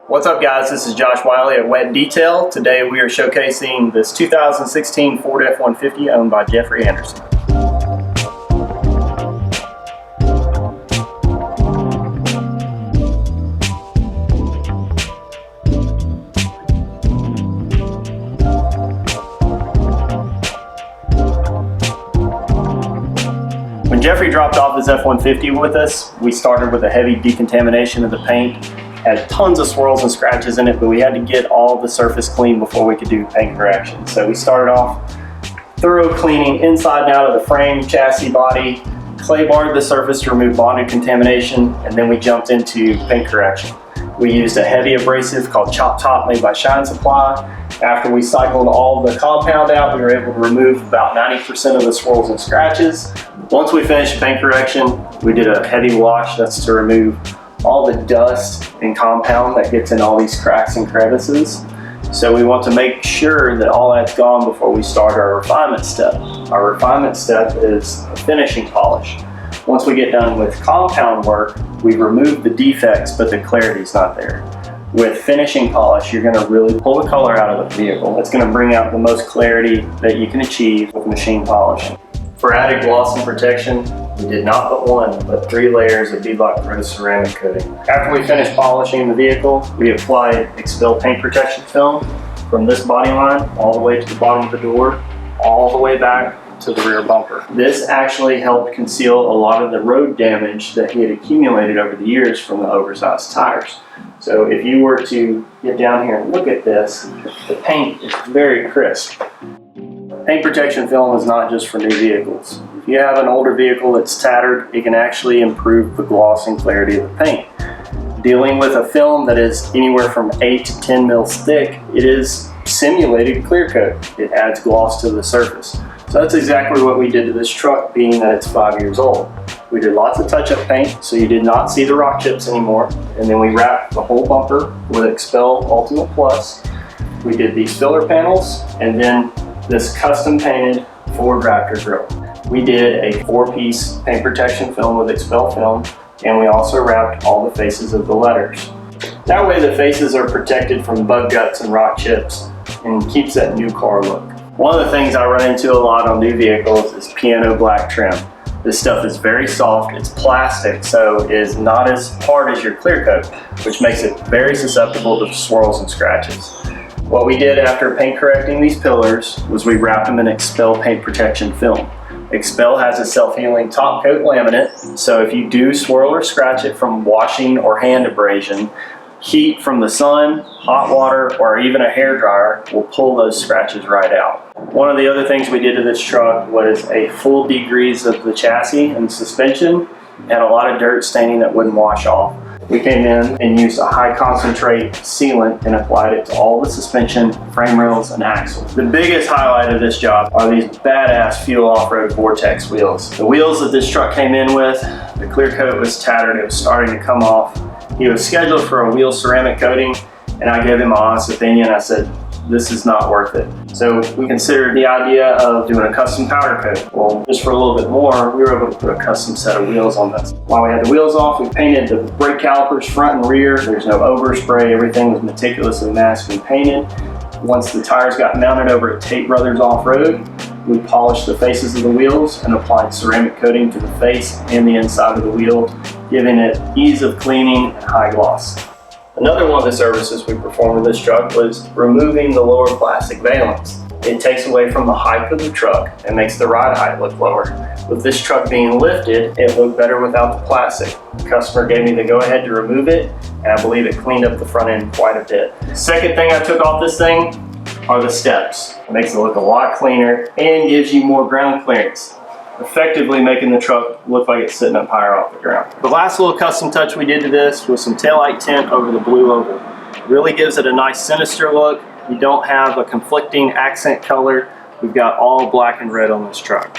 What's up guys, this is Josh Wiley at Wet Detail. Today we are showcasing this 2016 Ford F-150 owned by Jeffrey Anderson. When Jeffrey dropped off his F-150 with us, we started with a heavy decontamination of the paint. Had tons of swirls and scratches in it, but we had to get all the surface clean before we could do paint correction. So we started off thorough cleaning inside and out of the frame, chassis, body, clay barred the surface to remove bonded contamination, and then we jumped into paint correction. We used a heavy abrasive called Chop Top made by Shine Supply. After we cycled all the compound out, we were able to remove about 90% of the swirls and scratches. Once we finished paint correction, we did a heavy wash. That's to remove all the dust and compound that gets in all these cracks and crevices. So we want to make sure that all that's gone before we start our refinement step. Our refinement step is a finishing polish. Once we get done with compound work, we remove the defects, but the clarity's not there. With finishing polish, you're gonna really pull the color out of the vehicle. It's gonna bring out the most clarity that you can achieve with machine polishing. For added gloss and protection, we did not put one, but 3 layers of beadlock Pro ceramic coating. After we finished polishing the vehicle, we applied Expel paint protection film from this body line all the way to the bottom of the door, all the way back to the rear bumper. This actually helped conceal a lot of the road damage that he had accumulated over the years from the oversized tires. So if you were to get down here and look at this, the paint is very crisp. Paint protection film is not just for new vehicles. If you have an older vehicle that's tattered, it can actually improve the gloss and clarity of the paint. Dealing with a film that is anywhere from 8 to 10 mils thick, it is simulated clear coat. It adds gloss to the surface. So that's exactly what we did to this truck, being that it's 5 years old. We did lots of touch-up paint, so you did not see the rock chips anymore. And then we wrapped the whole bumper with Expel Ultimate Plus. We did these filler panels, and then this custom painted Ford Raptor grill. We did a 4-piece paint protection film with Expel film, and we also wrapped all the faces of the letters. That way the faces are protected from bug guts and rock chips and keeps that new car look. One of the things I run into a lot on new vehicles is piano black trim. This stuff is very soft, it's plastic, so it is not as hard as your clear coat, which makes it very susceptible to swirls and scratches. What we did after paint correcting these pillars was we wrapped them in Expel paint protection film. Expel has a self-healing top coat laminate, so if you do swirl or scratch it from washing or hand abrasion, heat from the sun, hot water, or even a hairdryer will pull those scratches right out. One of the other things we did to this truck was a full degrease of the chassis and suspension, and a lot of dirt staining that wouldn't wash off. We came in and used a high concentrate sealant and applied it to all the suspension, frame rails, and axles. The biggest highlight of this job are these badass Fuel Off-Road Vortex wheels. The wheels that this truck came in with, the clear coat was tattered, it was starting to come off. He was scheduled for a wheel ceramic coating, and I gave him my honest opinion. I said, this is not worth it. So we considered the idea of doing a custom powder coat. Well, just for a little bit more, we were able to put a custom set of wheels on this. While we had the wheels off, we painted the brake calipers front and rear. There's no overspray. Everything was meticulously masked and painted. Once the tires got mounted over at Tate Brothers Off-Road, we polished the faces of the wheels and applied ceramic coating to the face and the inside of the wheel, giving it ease of cleaning and high gloss. Another one of the services we performed with this truck was removing the lower plastic valance. It takes away from the height of the truck and makes the ride height look lower. With this truck being lifted, it looked better without the plastic. The customer gave me the go-ahead to remove it, and I believe it cleaned up the front end quite a bit. Second thing I took off this thing are the steps. It makes it look a lot cleaner and gives you more ground clearance, effectively making the truck look like it's sitting up higher off the ground. The last little custom touch we did to this was some taillight tint over the blue oval. It really gives it a nice sinister look. You don't have a conflicting accent color. We've got all black and red on this truck.